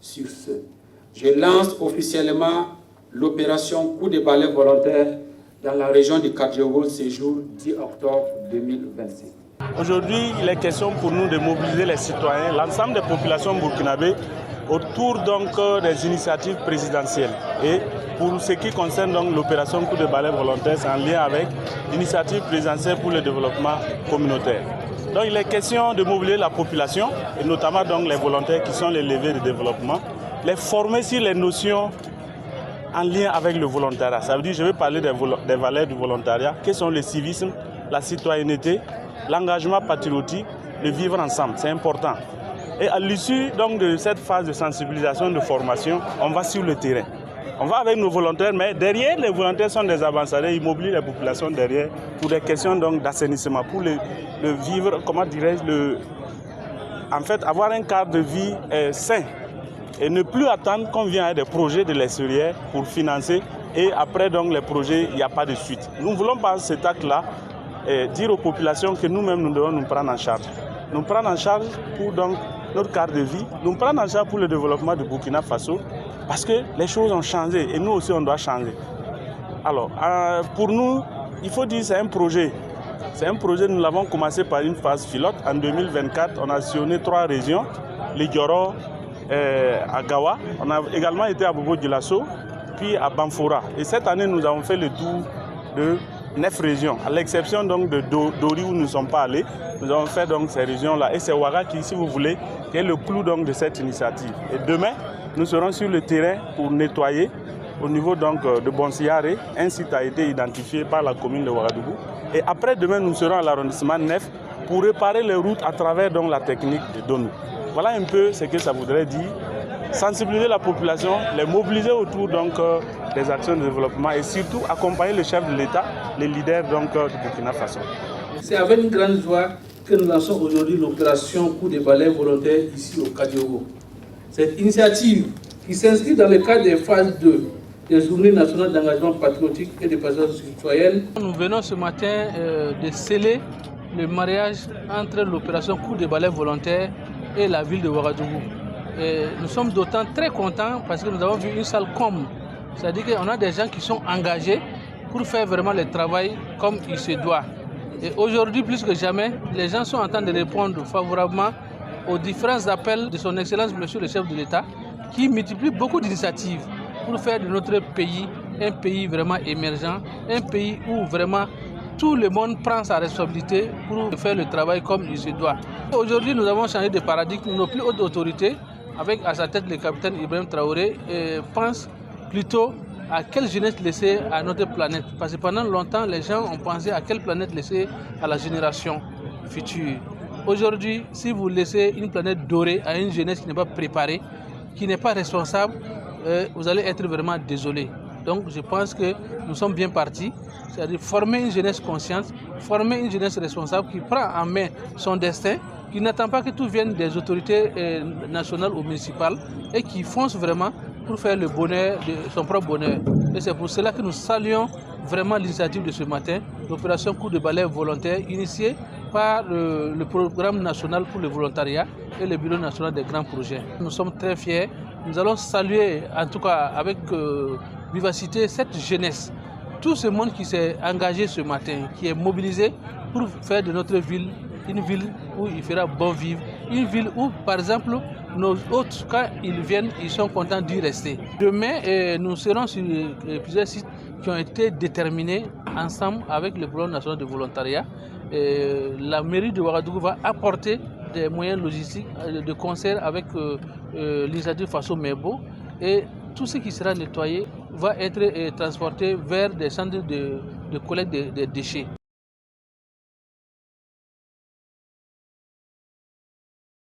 sur ce. Je lance officiellement l'opération Coup de balai volontaire dans la région du Kadiogo ce jour 10 octobre 2025. Aujourd'hui, il est question pour nous de mobiliser les citoyens, l'ensemble des populations burkinabées autour donc des initiatives présidentielles. Et pour ce qui concerne donc l'opération Coup de balai volontaire, c'est en lien avec l'initiative présidentielle pour le développement communautaire. Donc il est question de mobiliser la population, et notamment donc les volontaires qui sont les leviers de développement, les former sur les notions en lien avec le volontariat. Ça veut dire, je vais parler des valeurs du volontariat, qui sont le civisme, la citoyenneté, l'engagement patriotique, le vivre ensemble, c'est important. Et à l'issue donc de cette phase de sensibilisation, de formation, on va sur le terrain. On va avec nos volontaires, mais derrière, les volontaires sont des ambassadeurs, ils mobilisent les populations derrière pour des questions donc d'assainissement, pour le vivre, comment dirais-je, en fait, avoir un cadre de vie sain. Et ne plus attendre qu'on vienne avec des projets de l'extérieur pour financer et après donc les projets, il n'y a pas de suite. Nous voulons par cet acte-là dire aux populations que nous-mêmes nous devons nous prendre en charge. Nous prendre en charge pour donc notre cadre de vie, nous prendre en charge pour le développement du Burkina Faso parce que les choses ont changé et nous aussi on doit changer. Alors pour nous, il faut dire que c'est un projet. C'est un projet, nous l'avons commencé par une phase pilote. En 2024, on a sillonné 3 régions, les Dioro, à Gawa, on a également été à Bobo-Dioulasso, puis à Banfora. Et cette année, nous avons fait le tour de 9 régions, à l'exception donc de Dori où nous ne sommes pas allés. Nous avons fait donc ces régions-là. Et c'est Ouaga qui, si vous voulez, qui est le clou donc de cette initiative. Et demain, nous serons sur le terrain pour nettoyer au niveau donc de Bonsiare. Un site a été identifié par la commune de Ouagadougou. Et après demain, nous serons à l'arrondissement 9 pour réparer les routes à travers donc la technique de Donou. Voilà un peu ce que ça voudrait dire. Sensibiliser la population, les mobiliser autour donc, des actions de développement et surtout accompagner le chef de l'État, les leaders donc, du Burkina Faso. C'est avec une grande joie que nous lançons aujourd'hui l'opération Coup de balai volontaire ici au Kadiogo. Cette initiative qui s'inscrit dans le cadre des phases 2 des Journées nationales d'engagement patriotique et de participation citoyenne. Nous venons ce matin de sceller le mariage entre l'opération Coup de balai volontaire et la ville de Ouagadougou. Et nous sommes d'autant très contents parce que nous avons vu une salle comme, c'est-à-dire qu'on a des gens qui sont engagés pour faire vraiment le travail comme il se doit. Et aujourd'hui, plus que jamais, les gens sont en train de répondre favorablement aux différents appels de son Excellence, Monsieur le chef de l'État, qui multiplie beaucoup d'initiatives pour faire de notre pays un pays vraiment émergent, un pays où vraiment tout le monde prend sa responsabilité pour faire le travail comme il se doit. Aujourd'hui, nous avons changé de paradigme. Nos plus hautes autorités, avec à sa tête le capitaine Ibrahim Traoré, pensent plutôt à quelle jeunesse laisser à notre planète. Parce que pendant longtemps, les gens ont pensé à quelle planète laisser à la génération future. Aujourd'hui, si vous laissez une planète dorée à une jeunesse qui n'est pas préparée, qui n'est pas responsable, vous allez être vraiment désolé. Donc je pense que nous sommes bien partis, c'est-à-dire former une jeunesse consciente, former une jeunesse responsable qui prend en main son destin, qui n'attend pas que tout vienne des autorités nationales ou municipales et qui fonce vraiment pour faire le bonheur de son propre bonheur. Et c'est pour cela que nous saluons vraiment l'initiative de ce matin, l'opération Coup de balai volontaire initiée par le programme national pour le volontariat et le bureau national des grands projets. Nous sommes très fiers. Nous allons saluer, en tout cas avec vivacité, cette jeunesse, tout ce monde qui s'est engagé ce matin, qui est mobilisé pour faire de notre ville une ville où il fera bon vivre, une ville où, par exemple, nos hôtes, quand ils viennent, ils sont contents d'y rester. Demain, nous serons sur plusieurs sites qui ont été déterminés ensemble avec le Bureau national de volontariat. La mairie de Ouagadougou va apporter des moyens logistiques de concert avec l'initiative Faso Mebo et tout ce qui sera nettoyé va être transporté vers des centres de collecte des déchets.